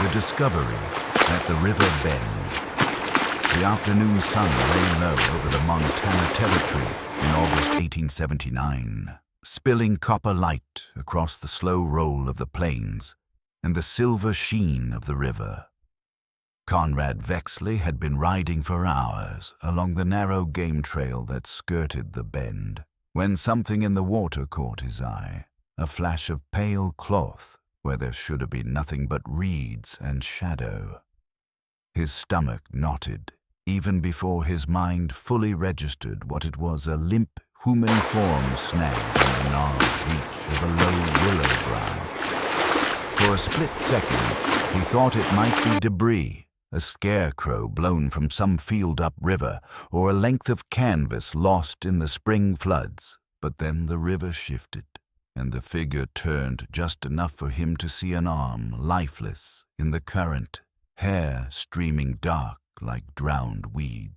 The discovery at the river bend. The afternoon sun lay low over the Montana Territory in August 1879, spilling copper light across the slow roll of the plains and the silver sheen of the river. Conrad Vexley had been riding for hours along the narrow game trail that skirted the bend, when something in the water caught his eye, a flash of pale cloth where there should have been nothing but reeds and shadow. His stomach knotted, even before his mind fully registered what it was, a limp human form snagged in the gnarled reach of a low willow branch. For a split second, he thought it might be debris, a scarecrow blown from some field upriver, or a length of canvas lost in the spring floods. But then the river shifted, and the figure turned just enough for him to see an arm, lifeless, in the current, hair streaming dark like drowned weeds.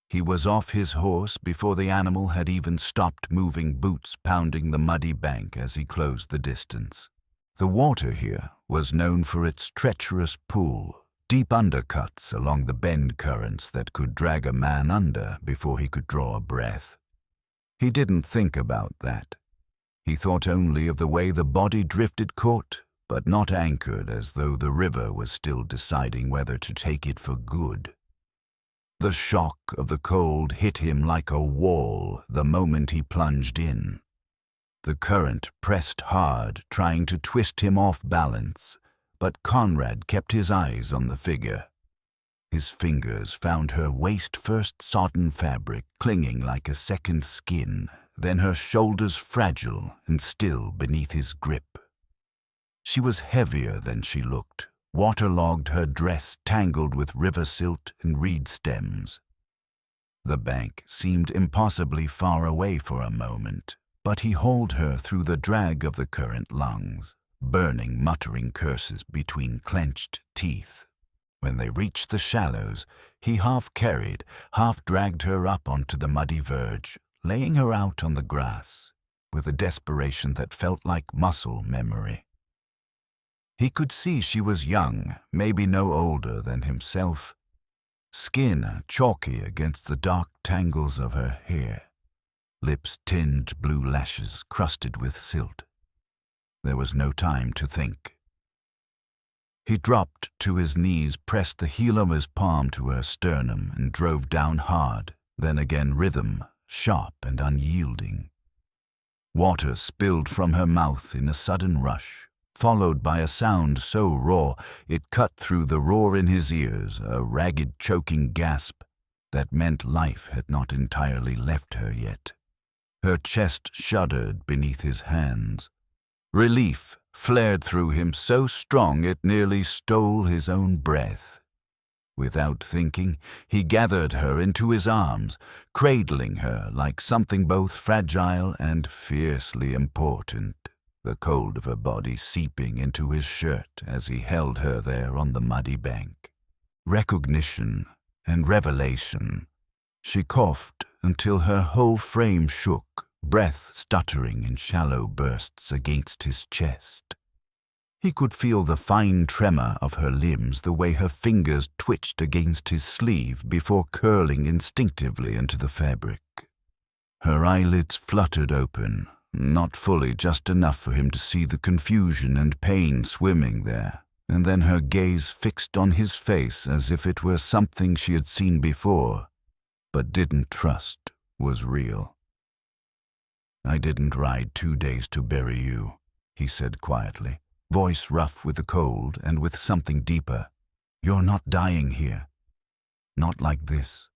He was off his horse before the animal had even stopped moving, boots pounding the muddy bank as he closed the distance. The water here was known for its treacherous pool, deep undercuts along the bend currents that could drag a man under before he could draw a breath. He didn't think about that. He thought only of the way the body drifted, caught, but not anchored, as though the river was still deciding whether to take it for good. The shock of the cold hit him like a wall the moment he plunged in. The current pressed hard, trying to twist him off balance, but Conrad kept his eyes on the figure. His fingers found her waist-first sodden fabric clinging like a second skin, then her shoulders fragile and still beneath his grip. She was heavier than she looked, waterlogged, her dress tangled with river silt and reed stems. The bank seemed impossibly far away for a moment, but he hauled her through the drag of the current lungs, burning, muttering curses between clenched teeth. When they reached the shallows, he half carried, half dragged her up onto the muddy verge, laying her out on the grass, with a desperation that felt like muscle memory. He could see she was young, maybe no older than himself, skin chalky against the dark tangles of her hair, lips tinged blue lashes crusted with silt. There was no time to think. He dropped to his knees, pressed the heel of his palm to her sternum, and drove down hard, then again rhythm, sharp and unyielding. Water spilled from her mouth in a sudden rush, followed by a sound so raw it cut through the roar in his ears, a ragged, choking gasp that meant life had not entirely left her yet. Her chest shuddered beneath his hands. Relief flared through him so strong it nearly stole his own breath. Without thinking, he gathered her into his arms, cradling her like something both fragile and fiercely important, the cold of her body seeping into his shirt as he held her there on the muddy bank. Recognition and revelation. She coughed until her whole frame shook, breath stuttering in shallow bursts against his chest. He could feel the fine tremor of her limbs, the way her fingers twitched against his sleeve before curling instinctively into the fabric. Her eyelids fluttered open, not fully, just enough for him to see the confusion and pain swimming there, and then her gaze fixed on his face as if it were something she had seen before, but didn't trust was real. "I didn't ride 2 days to bury you," he said quietly, voice rough with the cold and with something deeper. "You're not dying here. Not like this."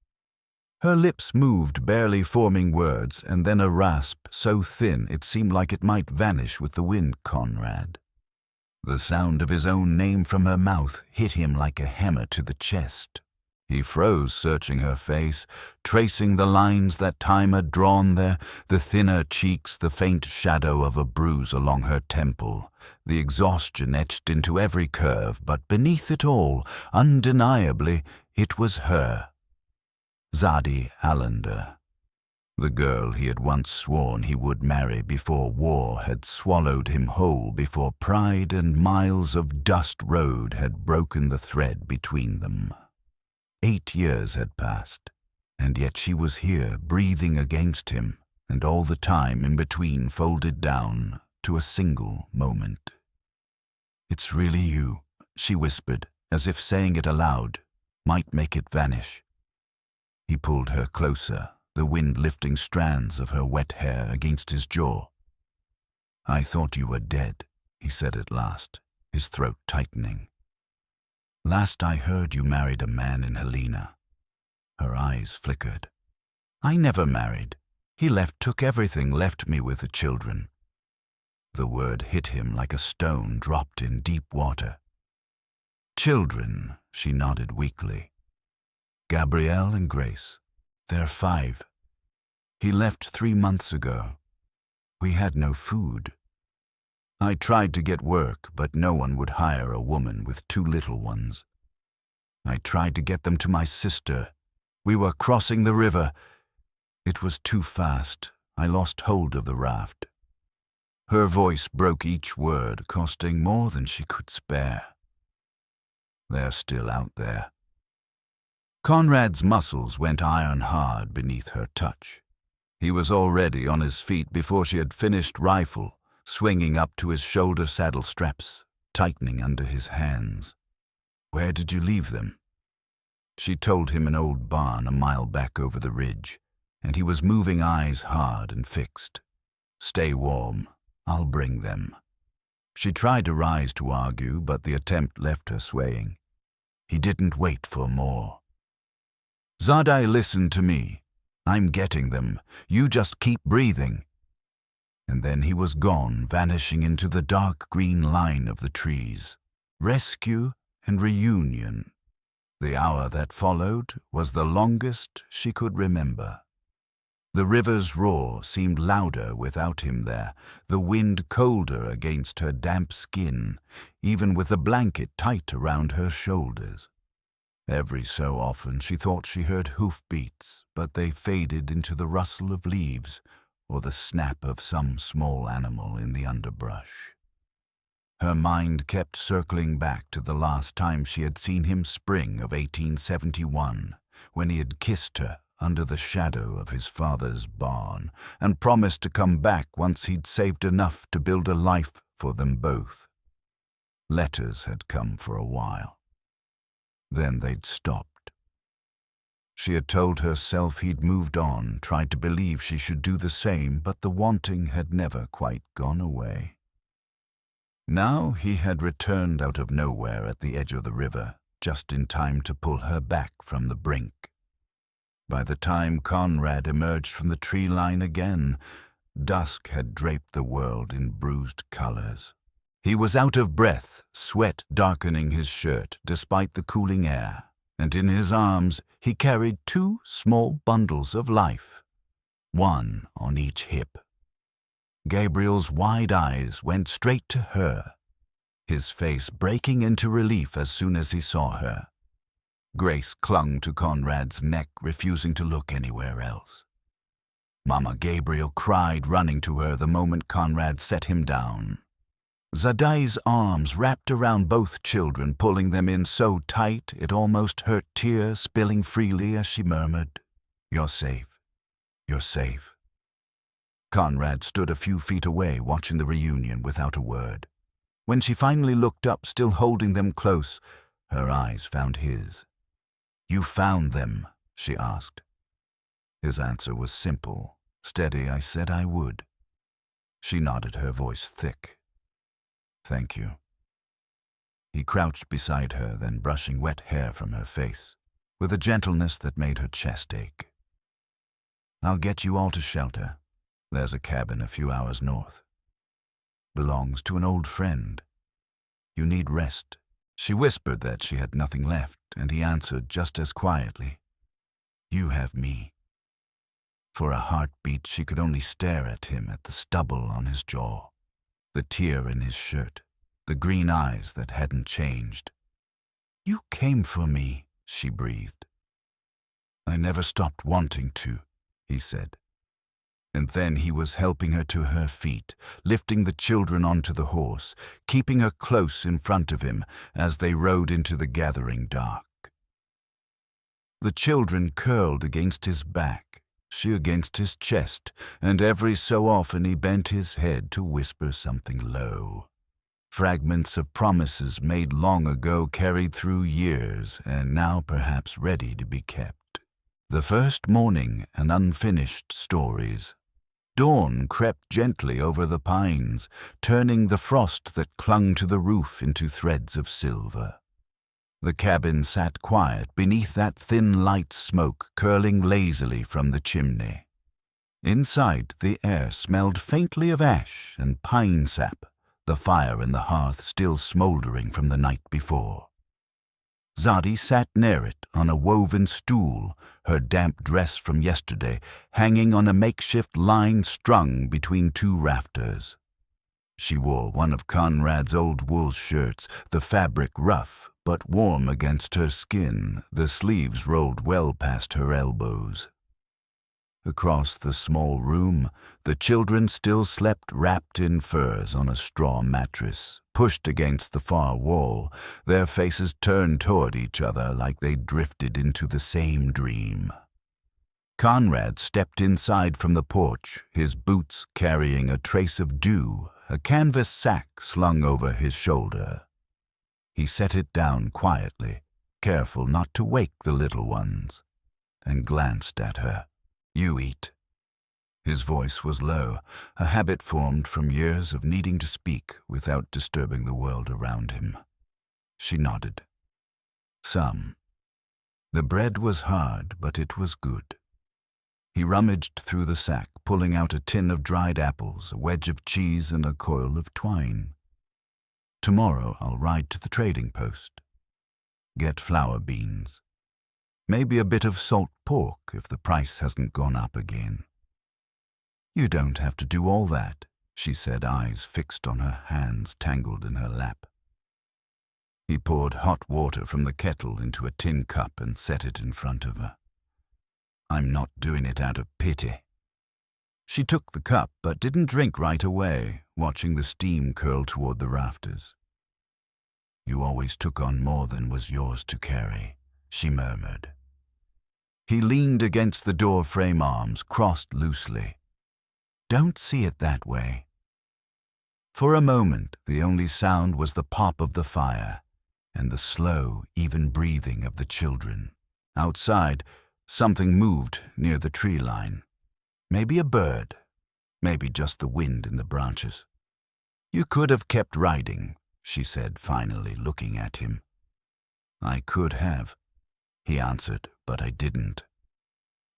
Her lips moved, barely forming words, and then a rasp so thin it seemed like it might vanish with the wind. "Conrad." The sound of his own name from her mouth hit him like a hammer to the chest. He froze, searching her face, tracing the lines that time had drawn there, the thinner cheeks, the faint shadow of a bruise along her temple, the exhaustion etched into every curve, but beneath it all, undeniably, it was her. Zadeie Allender. The girl he had once sworn he would marry before war had swallowed him whole, before pride and miles of dust road had broken the thread between them. 8 years had passed, and yet she was here, breathing against him, and all the time in between folded down to a single moment. "It's really you," she whispered, as if saying it aloud might make it vanish. He pulled her closer, the wind lifting strands of her wet hair against his jaw. "I thought you were dead," he said at last, his throat tightening. "Last I heard you married a man in Helena." Her eyes flickered. "I never married. He took everything, left me with the children." The word hit him like a stone dropped in deep water. "Children," she nodded weakly. "Gabrielle and Grace. They're 5. He left 3 months ago. We had no food. I tried to get work, but no one would hire a woman with 2 little ones. I tried to get them to my sister. We were crossing the river. It was too fast. I lost hold of the raft." Her voice broke each word, costing more than she could spare. "They're still out there." Conrad's muscles went iron hard beneath her touch. He was already on his feet before she had finished rifle, swinging up to his shoulder saddle straps, tightening under his hands. "Where did you leave them?" She told him an old barn a mile back over the ridge, and he was moving, eyes hard and fixed. "Stay warm. I'll bring them." She tried to rise to argue, but the attempt left her swaying. He didn't wait for more. "Zadeie, listen to me. I'm getting them. You just keep breathing." And then he was gone, vanishing into the dark green line of the trees. Rescue and reunion. The hour that followed was the longest she could remember. The river's roar seemed louder without him there, the wind colder against her damp skin, even with the blanket tight around her shoulders. Every so often she thought she heard hoofbeats, but they faded into the rustle of leaves or the snap of some small animal in the underbrush. Her mind kept circling back to the last time she had seen him, spring of 1871, when he had kissed her under the shadow of his father's barn and promised to come back once he'd saved enough to build a life for them both. Letters had come for a while. Then they'd stopped. She had told herself he'd moved on, tried to believe she should do the same, but the wanting had never quite gone away. Now he had returned out of nowhere at the edge of the river, just in time to pull her back from the brink. By the time Conrad emerged from the tree line again, dusk had draped the world in bruised colors. He was out of breath, sweat darkening his shirt despite the cooling air, and in his arms he carried 2 small bundles of life, one on each hip. Gabriel's wide eyes went straight to her, his face breaking into relief as soon as he saw her. Grace clung to Conrad's neck, refusing to look anywhere else. Mama Gabriel cried, running to her the moment Conrad set him down. Zadeie's arms wrapped around both children, pulling them in so tight it almost hurt, tears spilling freely as she murmured, "You're safe. You're safe." Conrad stood a few feet away, watching the reunion without a word. When she finally looked up, still holding them close, her eyes found his. "You found them?" she asked. His answer was simple, steady. "I said I would." She nodded, her voice thick. "Thank you." He crouched beside her, then brushing wet hair from her face, with a gentleness that made her chest ache. "I'll get you all to shelter. There's a cabin a few hours north. Belongs to an old friend. You need rest." She whispered that she had nothing left, and he answered just as quietly, "You have me." For a heartbeat she could only stare at him, at the stubble on his jaw, the tear in his shirt, the green eyes that hadn't changed. "You came for me," she breathed. "I never stopped wanting to," he said. And then he was helping her to her feet, lifting the children onto the horse, keeping her close in front of him as they rode into the gathering dark. The children curled against his back, she against his chest, and every so often he bent his head to whisper something low. Fragments of promises made long ago, carried through years, and now perhaps ready to be kept. The first morning and unfinished stories. Dawn crept gently over the pines, turning the frost that clung to the roof into threads of silver. The cabin sat quiet beneath that thin light smoke curling lazily from the chimney. Inside, the air smelled faintly of ash and pine sap, the fire in the hearth still smoldering from the night before. Zadeie sat near it on a woven stool, her damp dress from yesterday hanging on a makeshift line strung between two rafters. She wore one of Conrad's old wool shirts, the fabric rough but warm against her skin, the sleeves rolled well past her elbows. Across the small room, the children still slept wrapped in furs on a straw mattress, pushed against the far wall, their faces turned toward each other like they drifted into the same dream. Conrad stepped inside from the porch, his boots carrying a trace of dew, a canvas sack slung over his shoulder. He set it down quietly, careful not to wake the little ones, and glanced at her. "You eat." His voice was low, a habit formed from years of needing to speak without disturbing the world around him. She nodded. Some. The bread was hard, but it was good. He rummaged through the sack, pulling out a tin of dried apples, a wedge of cheese, and a coil of twine. "Tomorrow I'll ride to the trading post. Get flour beans. Maybe a bit of salt pork if the price hasn't gone up again." "You don't have to do all that," she said, eyes fixed on her hands tangled in her lap. He poured hot water from the kettle into a tin cup and set it in front of her. "I'm not doing it out of pity." She took the cup but didn't drink right away, watching the steam curl toward the rafters. "You always took on more than was yours to carry," she murmured. He leaned against the door frame, arms crossed loosely. "Don't see it that way." For a moment, the only sound was the pop of the fire and the slow, even breathing of the children. Outside, something moved near the tree line. Maybe a bird, maybe just the wind in the branches. "You could have kept riding," she said finally, looking at him. "I could have," he answered, "but I didn't."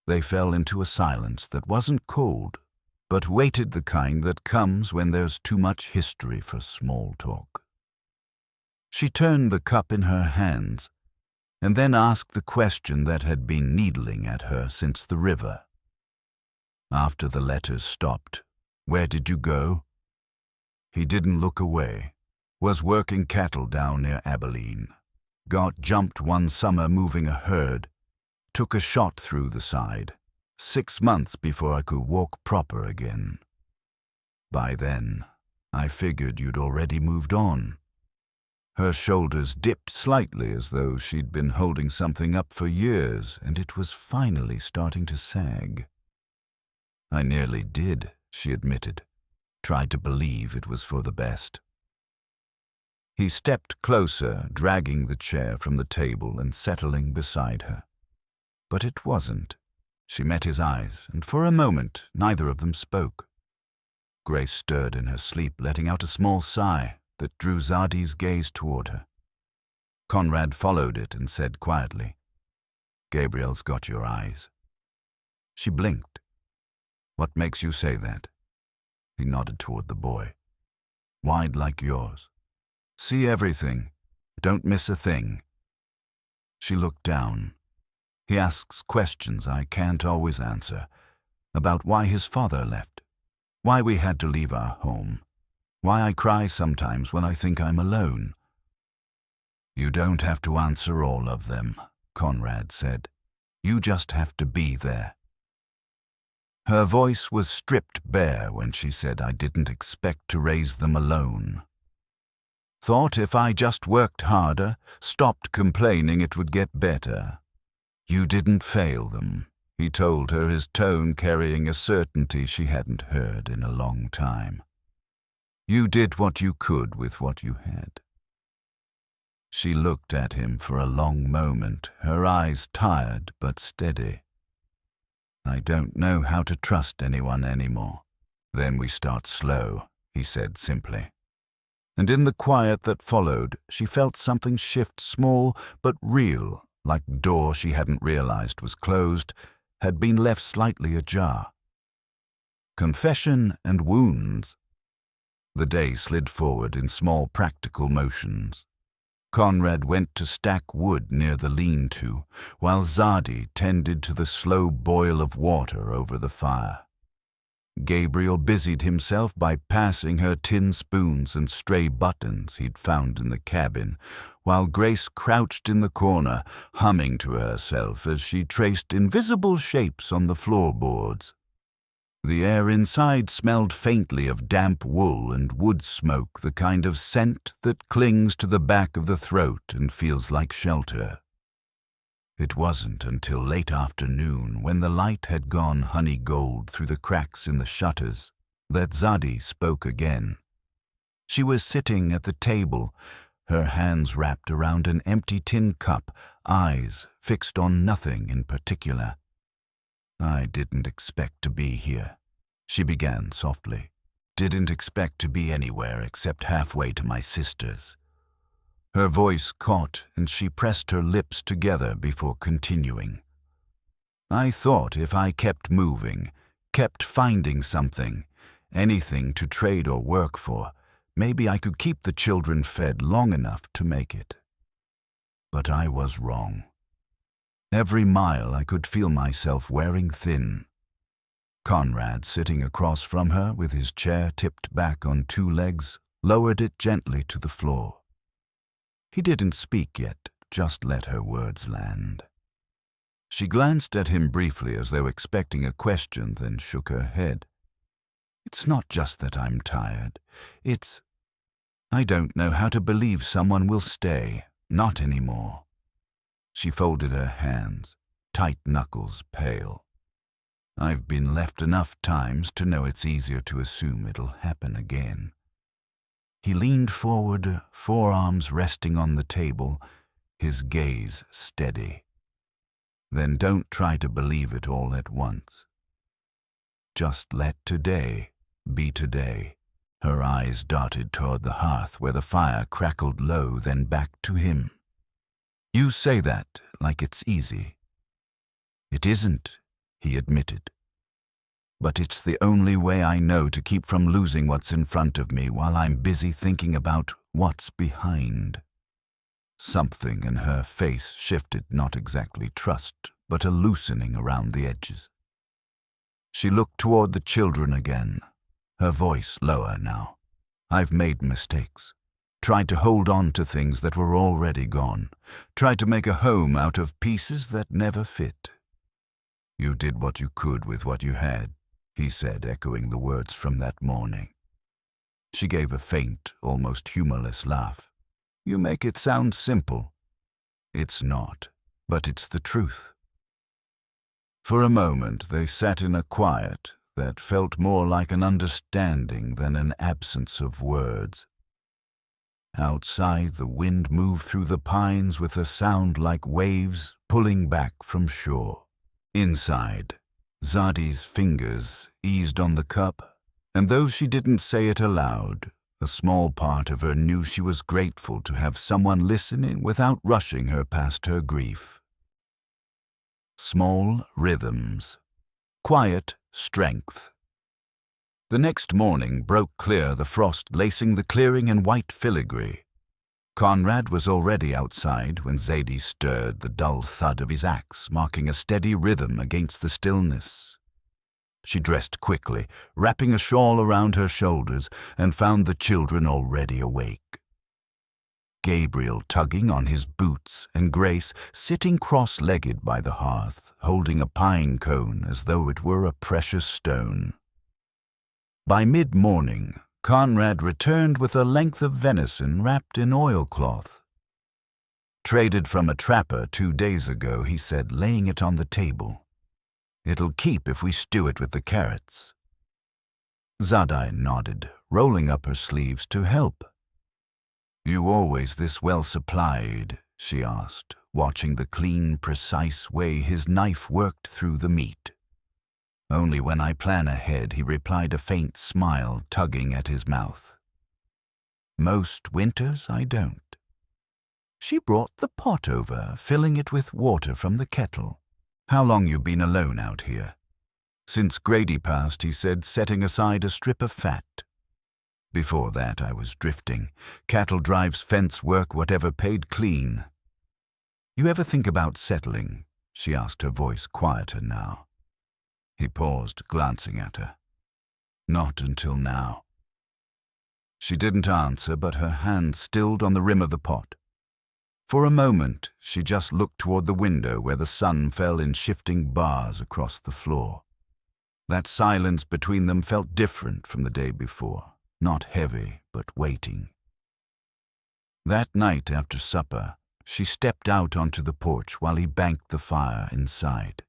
They fell into a silence that wasn't cold, but weighted the kind that comes when there's too much history for small talk. She turned the cup in her hands, and then asked the question that had been needling at her since the river. After the letters stopped, "Where did you go?" He didn't look away. Was working cattle down near Abilene. Got jumped one summer moving a herd. Took a shot through the side. 6 months before I could walk proper again. By then, I figured you'd already moved on. Her shoulders dipped slightly as though she'd been holding something up for years, and it was finally starting to sag. "I nearly did," she admitted. Tried to believe it was for the best. He stepped closer, dragging the chair from the table and settling beside her. But it wasn't. She met his eyes, and for a moment neither of them spoke. Grace stirred in her sleep, letting out a small sigh that drew Zadeie's gaze toward her. Conrad followed it and said quietly, "Gabriel's got your eyes." She blinked. "What makes you say that?" He nodded toward the boy. "Wide like yours. See everything. Don't miss a thing." She looked down. He asks questions I can't always answer, about why his father left, why we had to leave our home, why I cry sometimes when I think I'm alone. "You don't have to answer all of them," Conrad said. "You just have to be there." Her voice was stripped bare when she said I didn't expect to raise them alone. Thought if I just worked harder, stopped complaining, it would get better. You didn't fail them, he told her, his tone carrying a certainty she hadn't heard in a long time. You did what you could with what you had. She looked at him for a long moment, her eyes tired but steady. I don't know how to trust anyone anymore. Then we start slow, he said simply. And in the quiet that followed, she felt something shift, small but real, like door she hadn't realized was closed, had been left slightly ajar. Confession and wounds. The day slid forward in small practical motions. Conrad went to stack wood near the lean-to, while Zadeie tended to the slow boil of water over the fire. Gabriel busied himself by passing her tin spoons and stray buttons he'd found in the cabin, while Grace crouched in the corner, humming to herself as she traced invisible shapes on the floorboards. The air inside smelled faintly of damp wool and wood smoke, the kind of scent that clings to the back of the throat and feels like shelter. It wasn't until late afternoon, when the light had gone honey gold through the cracks in the shutters, that Zadeie spoke again. She was sitting at the table, her hands wrapped around an empty tin cup, eyes fixed on nothing in particular. I didn't expect to be here, she began softly. Didn't expect to be anywhere except halfway to my sister's. Her voice caught and she pressed her lips together before continuing. I thought if I kept moving, kept finding something, anything to trade or work for, maybe I could keep the children fed long enough to make it. But I was wrong. Every mile I could feel myself wearing thin. Conrad, sitting across from her with his chair tipped back on two legs, lowered it gently to the floor. He didn't speak yet, just let her words land. She glanced at him briefly as though expecting a question, then shook her head. It's not just that I'm tired. I don't know how to believe someone will stay, not anymore. She folded her hands, tight knuckles pale. I've been left enough times to know it's easier to assume it'll happen again. He leaned forward, forearms resting on the table, his gaze steady. Then don't try to believe it all at once. Just let today be today. Her eyes darted toward the hearth where the fire crackled low, then back to him. You say that like it's easy. It isn't, he admitted. But it's the only way I know to keep from losing what's in front of me while I'm busy thinking about what's behind. Something in her face shifted, not exactly trust, but a loosening around the edges. She looked toward the children again, her voice lower now. I've made mistakes. Tried to hold on to things that were already gone. Tried to make a home out of pieces that never fit. You did what you could with what you had, he said, echoing the words from that morning. She gave a faint, almost humorless laugh. You make it sound simple. It's not, but it's the truth. For a moment they sat in a quiet that felt more like an understanding than an absence of words. Outside, the wind moved through the pines with a sound like waves pulling back from shore. Inside, Zadeie's fingers eased on the cup, and though she didn't say it aloud, a small part of her knew she was grateful to have someone listening without rushing her past her grief. Small rhythms. Quiet strength. The next morning broke clear, the frost lacing the clearing in white filigree. Conrad was already outside when Zadeie stirred, the dull thud of his axe marking a steady rhythm against the stillness. She dressed quickly, wrapping a shawl around her shoulders, and found the children already awake. Gabriel tugging on his boots and Grace sitting cross-legged by the hearth, holding a pine cone as though it were a precious stone. By mid-morning, Conrad returned with a length of venison wrapped in oilcloth. "Traded from a trapper 2 days ago," he said, laying it on the table. "It'll keep if we stew it with the carrots." Zadeie nodded, rolling up her sleeves to help. "You always this well supplied?" she asked, watching the clean, precise way his knife worked through the meat. "Only when I plan ahead," he replied, a faint smile tugging at his mouth. "Most winters I don't." She brought the pot over, filling it with water from the kettle. "How long you been alone out here?" "Since Grady passed," he said, setting aside a strip of fat. "Before that I was drifting. Cattle drives, fence work, whatever paid clean." "You ever think about settling?" she asked, her voice quieter now. He paused, glancing at her. "Not until now." She didn't answer, but her hand stilled on the rim of the pot. For a moment, she just looked toward the window where the sun fell in shifting bars across the floor. That silence between them felt different from the day before, not heavy, but waiting. That night after supper, she stepped out onto the porch while he banked the fire inside.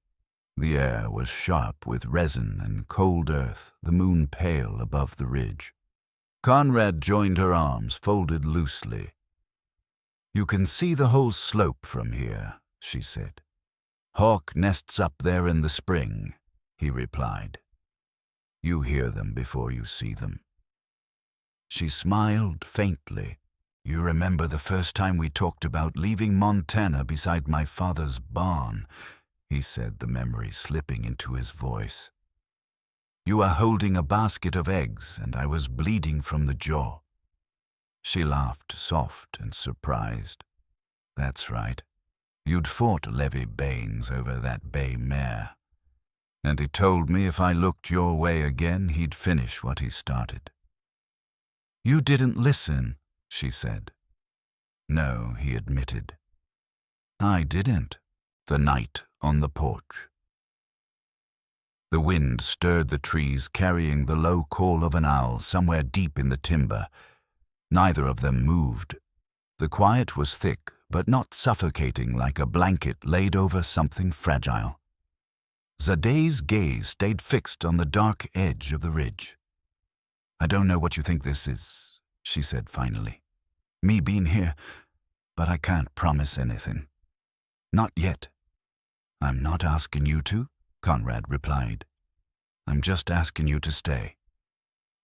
The air was sharp with resin and cold earth, the moon pale above the ridge. Conrad joined her arms, folded loosely. "You can see the whole slope from here," she said. "Hawk nests up there in the spring," he replied. "You hear them before you see them." She smiled faintly. "You remember the first time we talked about leaving Montana beside my father's barn," he said, the memory slipping into his voice. "You were holding a basket of eggs, and I was bleeding from the jaw." She laughed, soft and surprised. "That's right. You'd fought Levy Baines over that bay mare. And he told me if I looked your way again, he'd finish what he started." "You didn't listen," she said. "No," he admitted. "I didn't." The night on the porch. The wind stirred the trees, carrying the low call of an owl somewhere deep in the timber. Neither of them moved. The quiet was thick, but not suffocating like a blanket laid over something fragile. Zadeie's gaze stayed fixed on the dark edge of the ridge. "I don't know what you think this is," she said finally. "Me being here, but I can't promise anything. Not yet." "I'm not asking you to," Conrad replied. "I'm just asking you to stay."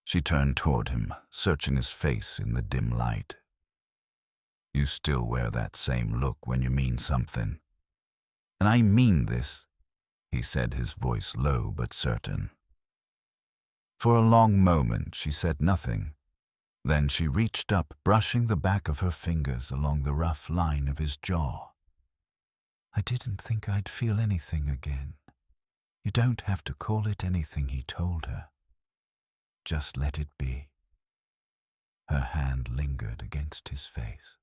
She turned toward him, searching his face in the dim light. "You still wear that same look when you mean something." "And I mean this," he said, his voice low but certain. For a long moment she said nothing. Then she reached up, brushing the back of her fingers along the rough line of his jaw. "I didn't think I'd feel anything again. You don't have to call it anything," he told her. "Just let it be." Her hand lingered against his face.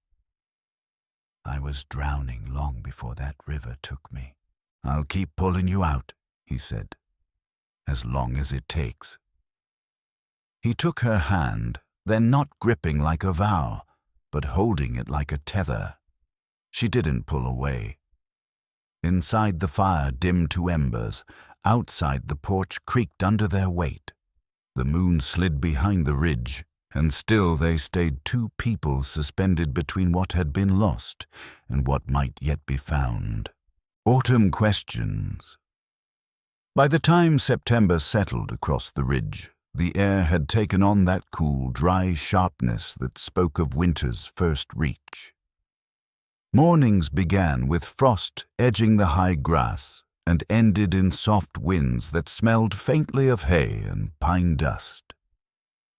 "I was drowning long before that river took me." "I'll keep pulling you out," he said, "as long as it takes." He took her hand, then not gripping like a vow, but holding it like a tether. She didn't pull away. Inside the fire dimmed to embers, outside the porch creaked under their weight. The moon slid behind the ridge, and still they stayed two people suspended between what had been lost and what might yet be found. Autumn questions. By the time September settled across the ridge, the air had taken on that cool, dry sharpness that spoke of winter's first reach. Mornings began with frost edging the high grass and ended in soft winds that smelled faintly of hay and pine dust.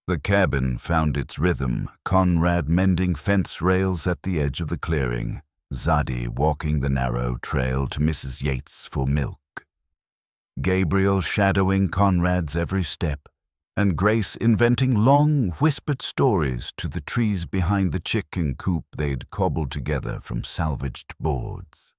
The cabin found its rhythm, Conrad mending fence rails at the edge of the clearing, Zadeie walking the narrow trail to Mrs. Yates for milk. Gabriel shadowing Conrad's every step, and Grace inventing long, whispered stories to the trees behind the chicken coop they'd cobbled together from salvaged boards.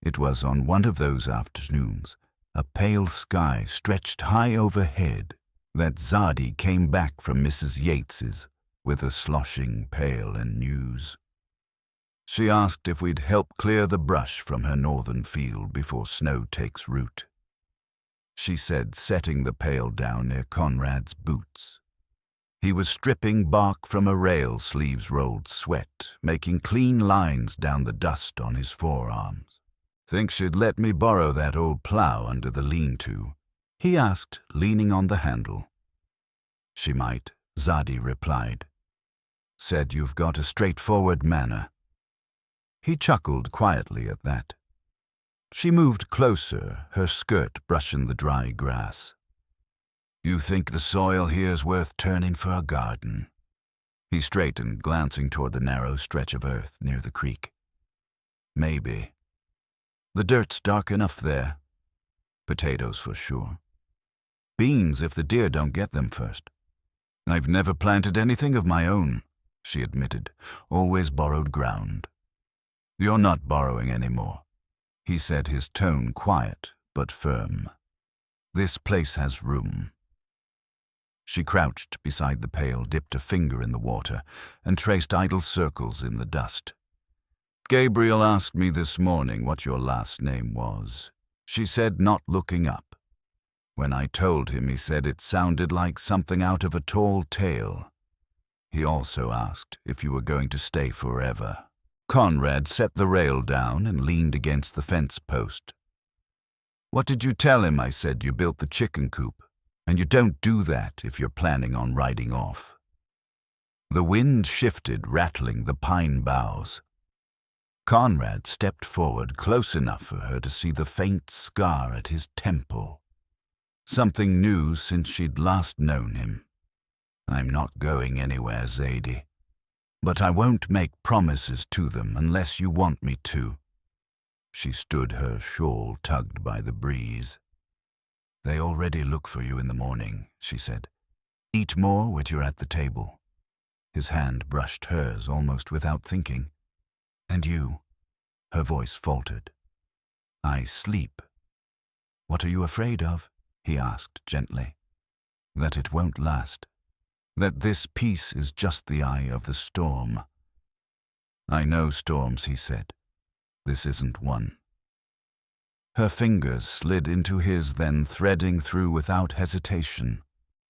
It was on one of those afternoons, a pale sky stretched high overhead, that Zadeie came back from Mrs. Yates's with a sloshing pail and news. She asked if we'd help clear the brush from her northern field before snow takes root. She said, setting the pail down near Conrad's boots. He was stripping bark from a rail, sleeves rolled sweat, making clean lines down the dust on his forearms. "Think she'd let me borrow that old plow under the lean-to?" he asked, leaning on the handle. "She might," Zadeie replied. "Said you've got a straightforward manner." He chuckled quietly at that. She moved closer, her skirt brushing the dry grass. "You think the soil here's worth turning for a garden?" He straightened, glancing toward the narrow stretch of earth near the creek. "Maybe. The dirt's dark enough there. Potatoes for sure. Beans if the deer don't get them first. I've never planted anything of my own," she admitted. "Always borrowed ground." "You're not borrowing anymore," he said, his tone quiet but firm. "This place has room." She crouched beside the pail, dipped a finger in the water, and traced idle circles in the dust. "Gabriel asked me this morning what your last name was," she said, not looking up. "When I told him, he said it sounded like something out of a tall tale. He also asked if you were going to stay forever." Conrad set the rail down and leaned against the fence post. "What did you tell him?" I said. "You built the chicken coop, and you don't do that if you're planning on riding off." The wind shifted, rattling the pine boughs. Conrad stepped forward close enough for her to see the faint scar at his temple. Something new since she'd last known him. "I'm not going anywhere, Zadeie. But I won't make promises to them unless you want me to." She stood, her shawl tugged by the breeze. "They already look for you in the morning," she said. "Eat more when you're at the table." His hand brushed hers almost without thinking. "And you?" Her voice faltered. "I sleep." "What are you afraid of?" he asked gently. "That it won't last. That this peace is just the eye of the storm." "I know storms," he said. "This isn't one." Her fingers slid into his, then threading through without hesitation.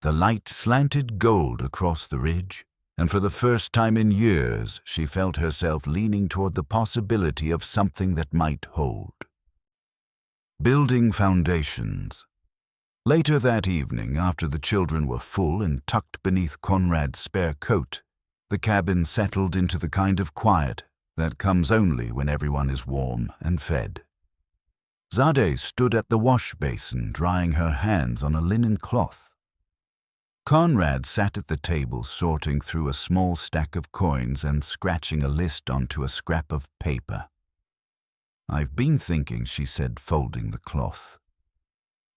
The light slanted gold across the ridge, and for the first time in years she felt herself leaning toward the possibility of something that might hold. Building foundations. Later that evening, after the children were full and tucked beneath Conrad's spare coat, the cabin settled into the kind of quiet that comes only when everyone is warm and fed. Zadeie stood at the wash basin, drying her hands on a linen cloth. Conrad sat at the table, sorting through a small stack of coins and scratching a list onto a scrap of paper. "I've been thinking," she said, folding the cloth.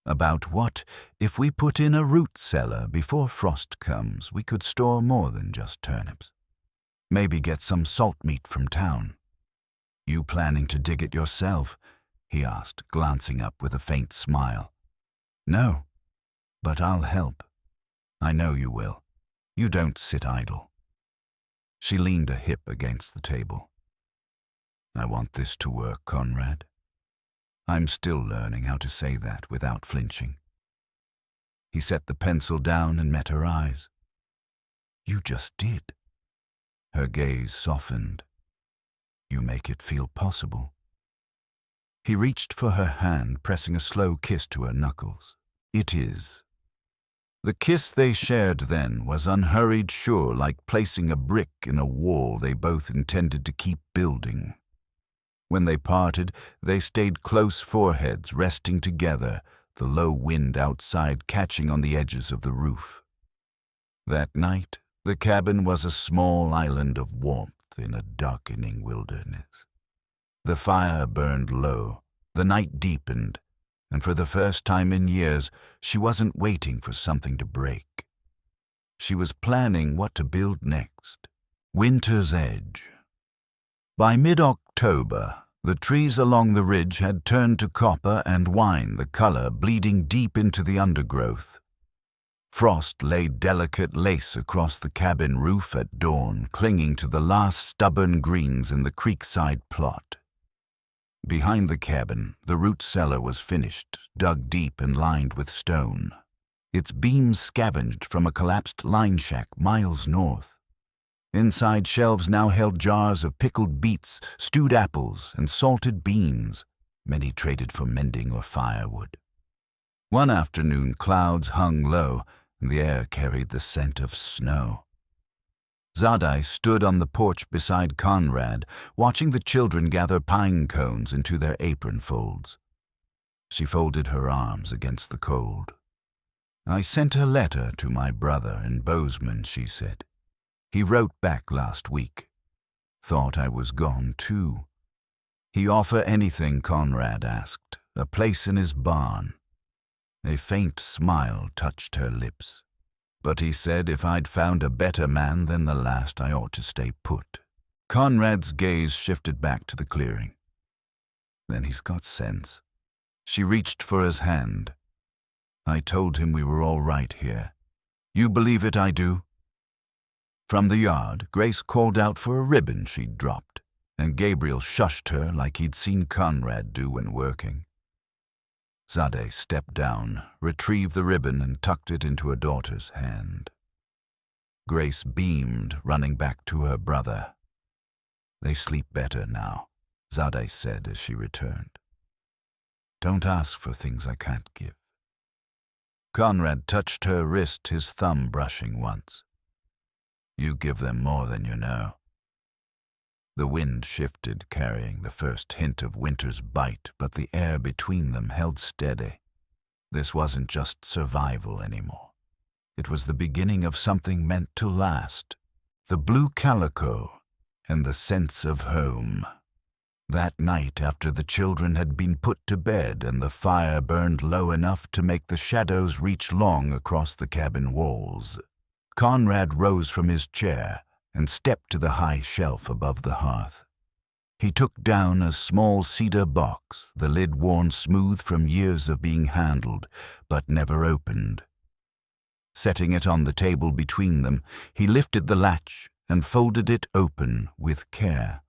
"About what if we put in a root cellar before frost comes? We could store more than just turnips. Maybe get some salt meat from town." "You planning to dig it yourself?" he asked, glancing up with a faint smile. "No, but I'll help. I know you will. You don't sit idle." She leaned a hip against the table. "I want this to work, Conrad." I'm still learning how to say that without flinching. He set the pencil down and met her eyes. "You just did." Her gaze softened. "You make it feel possible." He reached for her hand, pressing a slow kiss to her knuckles. "It is." The kiss they shared then was unhurried, sure, like placing a brick in a wall they both intended to keep building. When they parted, they stayed close foreheads, resting together, the low wind outside catching on the edges of the roof. That night, the cabin was a small island of warmth in a darkening wilderness. The fire burned low, the night deepened, and for the first time in years, she wasn't waiting for something to break. She was planning what to build next. Winter's Edge. By mid-October, the trees along the ridge had turned to copper and wine, the color bleeding deep into the undergrowth. Frost laid delicate lace across the cabin roof at dawn, clinging to the last stubborn greens in the creekside plot. Behind the cabin, the root cellar was finished, dug deep and lined with stone. Its beams scavenged from a collapsed line shack miles north. Inside, shelves now held jars of pickled beets, stewed apples, and salted beans, many traded for mending or firewood. One afternoon, clouds hung low, and the air carried the scent of snow. Zadeie stood on the porch beside Conrad, watching the children gather pine cones into their apron folds. She folded her arms against the cold. "I sent a letter to my brother in Bozeman," she said. "He wrote back last week. Thought I was gone too." "He offer anything?" Conrad asked. "A place in his barn." A faint smile touched her lips. "But he said if I'd found a better man than the last, I ought to stay put." Conrad's gaze shifted back to the clearing. "Then he's got sense." She reached for his hand. "I told him we were all right here. You believe it, I do?" From the yard, Grace called out for a ribbon she'd dropped, and Gabriel shushed her like he'd seen Conrad do when working. Zadeie stepped down, retrieved the ribbon, and tucked it into her daughter's hand. Grace beamed, running back to her brother. "They sleep better now," Zadeie said as she returned. "Don't ask for things I can't give." Conrad touched her wrist, his thumb brushing once. "You give them more than you know." The wind shifted, carrying the first hint of winter's bite, but the air between them held steady. This wasn't just survival anymore. It was the beginning of something meant to last. The blue calico and the sense of home. That night, after the children had been put to bed and the fire burned low enough to make the shadows reach long across the cabin walls, Conrad rose from his chair and stepped to the high shelf above the hearth. He took down a small cedar box, the lid worn smooth from years of being handled, but never opened. Setting it on the table between them, he lifted the latch and folded it open with care.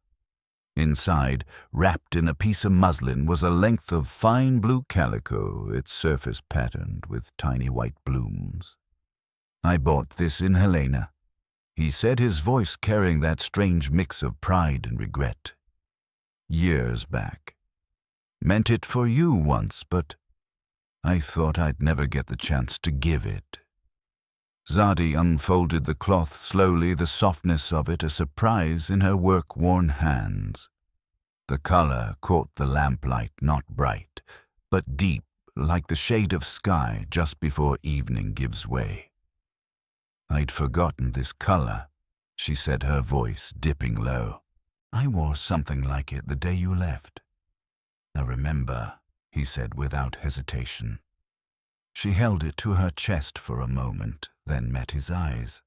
Inside, wrapped in a piece of muslin, was a length of fine blue calico, its surface patterned with tiny white blooms. "I bought this in Helena," he said, his voice carrying that strange mix of pride and regret. "Years back. Meant it for you once, but I thought I'd never get the chance to give it." Zadeie unfolded the cloth slowly, the softness of it a surprise in her work-worn hands. The color caught the lamplight, not bright, but deep, like the shade of sky just before evening gives way. "I'd forgotten this color," she said, her voice dipping low. "I wore something like it the day you left." "I remember," he said without hesitation. She held it to her chest for a moment, then met his eyes.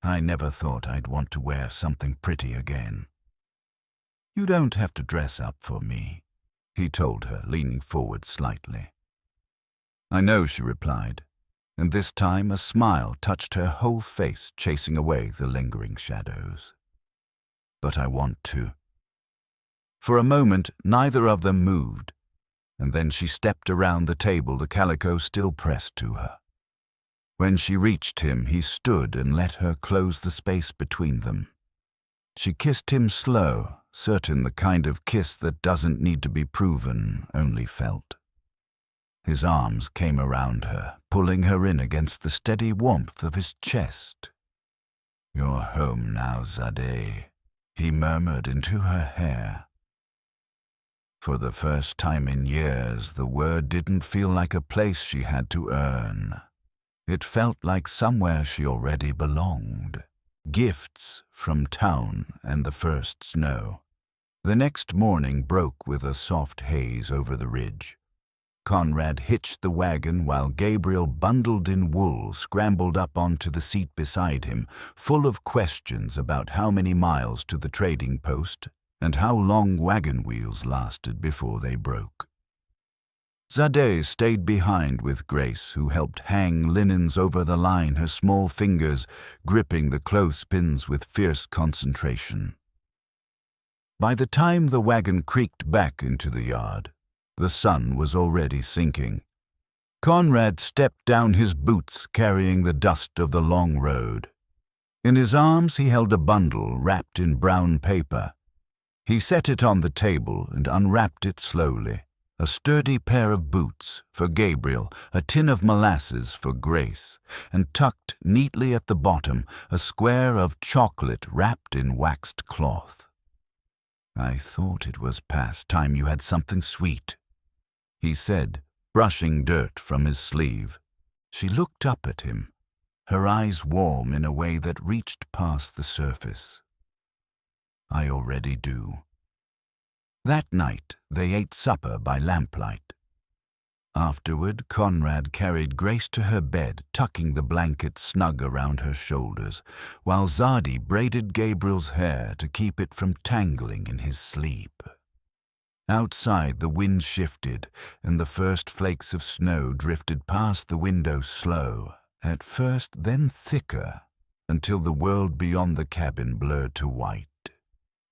"I never thought I'd want to wear something pretty again." "You don't have to dress up for me," he told her, leaning forward slightly. "I know," she replied, and this time a smile touched her whole face, chasing away the lingering shadows. "But I want to." For a moment, neither of them moved, and then she stepped around the table, the calico still pressed to her. When she reached him, he stood and let her close the space between them. She kissed him slow, certain the kind of kiss that doesn't need to be proven, only felt. His arms came around her, pulling her in against the steady warmth of his chest. "You're home now, Zadeie," he murmured into her hair. For the first time in years, the word didn't feel like a place she had to earn. It felt like somewhere she already belonged. Gifts from town and the first snow. The next morning broke with a soft haze over the ridge. Conrad hitched the wagon while Gabriel, bundled in wool, scrambled up onto the seat beside him, full of questions about how many miles to the trading post and how long wagon wheels lasted before they broke. Zadeie stayed behind with Grace, who helped hang linens over the line, her small fingers gripping the clothespins with fierce concentration. By the time the wagon creaked back into the yard, the sun was already sinking. Conrad stepped down his boots, carrying the dust of the long road. In his arms he held a bundle wrapped in brown paper. He set it on the table and unwrapped it slowly. A sturdy pair of boots for Gabriel, a tin of molasses for Grace, and tucked neatly at the bottom a square of chocolate wrapped in waxed cloth. "I thought it was past time you had something sweet," he said, brushing dirt from his sleeve. She looked up at him, her eyes warm in a way that reached past the surface. "I already do." That night they ate supper by lamplight. Afterward, Conrad carried Grace to her bed, tucking the blanket snug around her shoulders, while Zadeie braided Gabriel's hair to keep it from tangling in his sleep. Outside, the wind shifted, and the first flakes of snow drifted past the window slow, at first then thicker, until the world beyond the cabin blurred to white.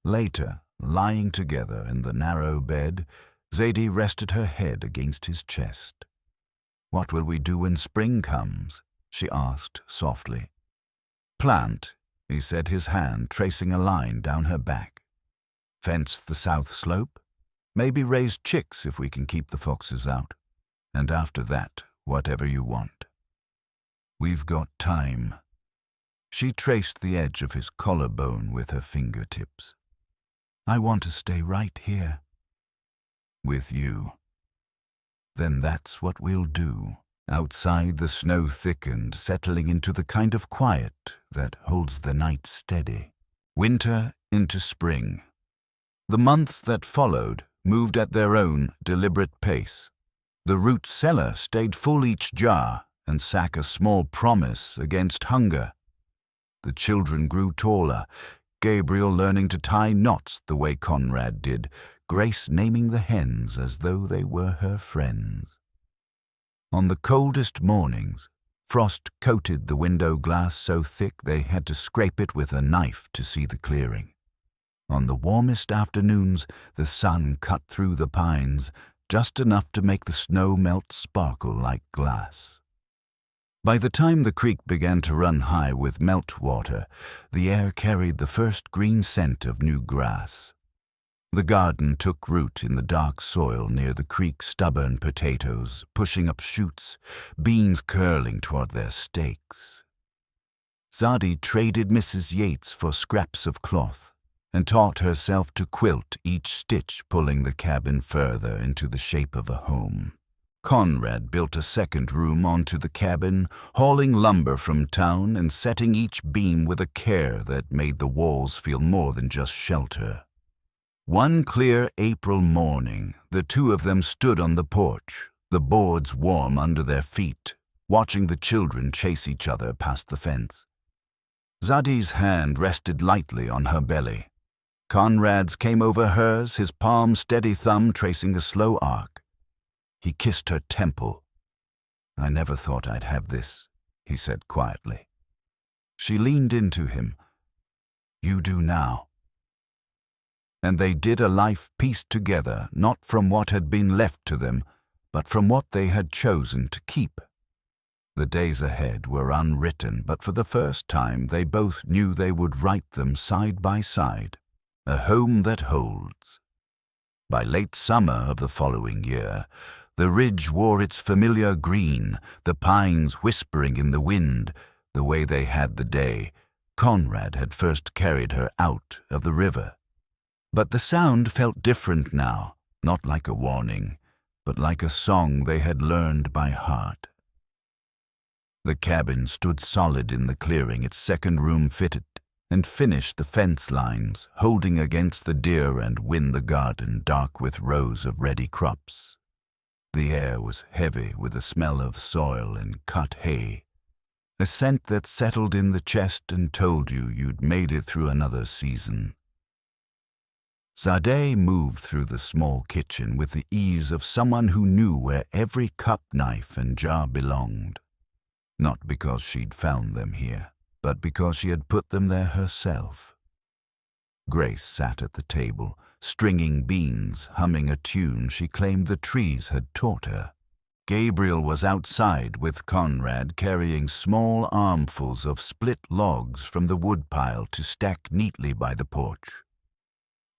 Later, lying together in the narrow bed, Zadeie rested her head against his chest. "What will we do when spring comes?" she asked softly. "Plant," he said, his hand tracing a line down her back. "Fence the south slope. Maybe raise chicks if we can keep the foxes out. And after that, whatever you want. We've got time." She traced the edge of his collarbone with her fingertips. "I want to stay right here." "With you." "Then that's what we'll do." Outside, the snow thickened, settling into the kind of quiet that holds the night steady. Winter into spring. The months that followed moved at their own deliberate pace. The root cellar stayed full each jar, and sack a small promise against hunger. The children grew taller, Gabriel learning to tie knots the way Conrad did, Grace naming the hens as though they were her friends. On the coldest mornings, frost coated the window glass so thick they had to scrape it with a knife to see the clearing. On the warmest afternoons, the sun cut through the pines, just enough to make the snow melt sparkle like glass. By the time the creek began to run high with meltwater, the air carried the first green scent of new grass. The garden took root in the dark soil near the creek's stubborn potatoes, pushing up shoots, beans curling toward their stakes. Zadeie traded Mrs. Yates for scraps of cloth, and taught herself to quilt, each stitch pulling the cabin further into the shape of a home. Conrad built a second room onto the cabin, hauling lumber from town and setting each beam with a care that made the walls feel more than just shelter. One clear April morning, the two of them stood on the porch, the boards warm under their feet, watching the children chase each other past the fence. Zadeie's hand rested lightly on her belly. Conrad's came over hers, his palm steady thumb tracing a slow arc. He kissed her temple. "I never thought I'd have this," he said quietly. She leaned into him. "You do now." And they did a life pieced together, not from what had been left to them, but from what they had chosen to keep. The days ahead were unwritten, but for the first time they both knew they would write them side by side. A home that holds. By late summer of the following year, the ridge wore its familiar green, the pines whispering in the wind, the way they had the day Conrad had first carried her out of the river. But the sound felt different now, not like a warning, but like a song they had learned by heart. The cabin stood solid in the clearing, its second room fitted, and finished the fence lines, holding against the deer and win the garden dark with rows of ready crops. The air was heavy with the smell of soil and cut hay, a scent that settled in the chest and told you you'd made it through another season. Zadeie moved through the small kitchen with the ease of someone who knew where every cup, knife, and jar belonged. Not because she'd found them here, but because she had put them there herself. Grace sat at the table, stringing beans, humming a tune she claimed the trees had taught her. Gabriel was outside with Conrad, carrying small armfuls of split logs from the woodpile to stack neatly by the porch.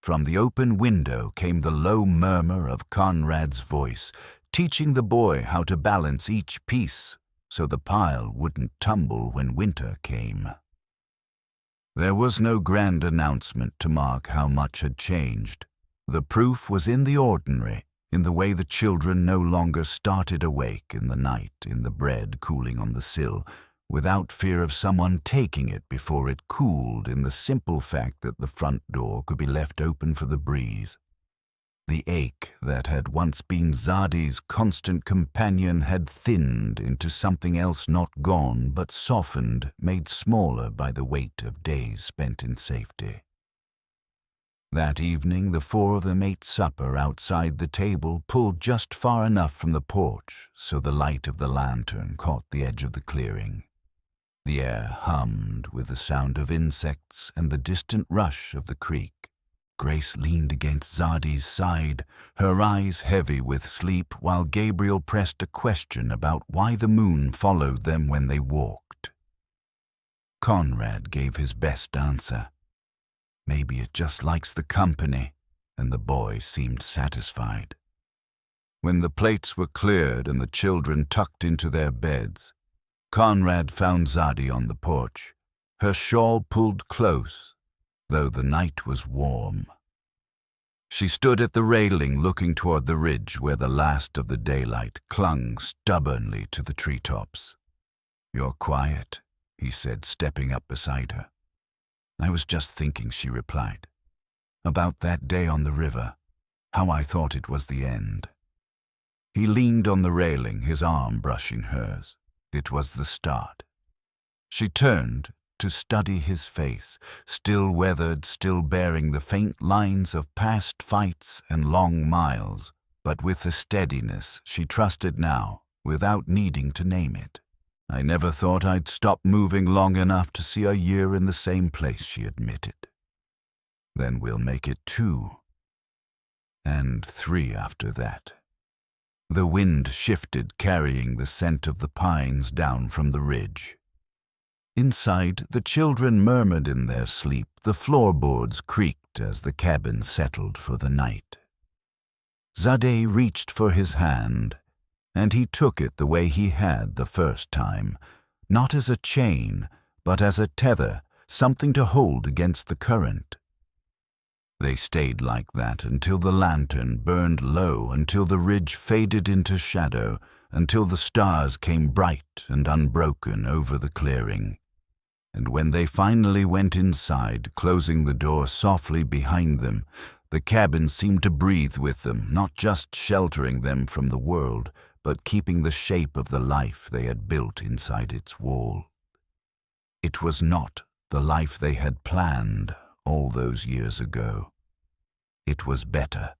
From the open window came the low murmur of Conrad's voice, teaching the boy how to balance each piece so the pile wouldn't tumble when winter came. There was no grand announcement to mark how much had changed. The proof was in the ordinary, in the way the children no longer started awake in the night, in the bread cooling on the sill, without fear of someone taking it before it cooled, in the simple fact that the front door could be left open for the breeze. The ache that had once been Zadeie's constant companion had thinned into something else, not gone, but softened, made smaller by the weight of days spent in safety. That evening, the four of them ate supper outside the table, pulled just far enough from the porch so the light of the lantern caught the edge of the clearing. The air hummed with the sound of insects and the distant rush of the creek. Grace leaned against Zadeie's side, her eyes heavy with sleep, while Gabriel pressed a question about why the moon followed them when they walked. Conrad gave his best answer. Maybe it just likes the company, and the boy seemed satisfied. When the plates were cleared and the children tucked into their beds, Conrad found Zadeie on the porch, her shawl pulled close, though the night was warm. She stood at the railing looking toward the ridge where the last of the daylight clung stubbornly to the treetops. "You're quiet," he said, stepping up beside her. "I was just thinking," she replied, "about that day on the river, how I thought it was the end." He leaned on the railing, his arm brushing hers. It was the start. She turned to study his face, still weathered, still bearing the faint lines of past fights and long miles, but with a steadiness she trusted now, without needing to name it. "I never thought I'd stop moving long enough to see a year in the same place," she admitted. "Then we'll make it 2. And 3 after that." The wind shifted, carrying the scent of the pines down from the ridge. Inside, the children murmured in their sleep. The floorboards creaked as the cabin settled for the night. Zadeie reached for his hand, and he took it the way he had the first time, not as a chain, but as a tether, something to hold against the current. They stayed like that until the lantern burned low, until the ridge faded into shadow, until the stars came bright and unbroken over the clearing. And when they finally went inside, closing the door softly behind them, the cabin seemed to breathe with them, not just sheltering them from the world, but keeping the shape of the life they had built inside its wall. It was not the life they had planned all those years ago. It was better.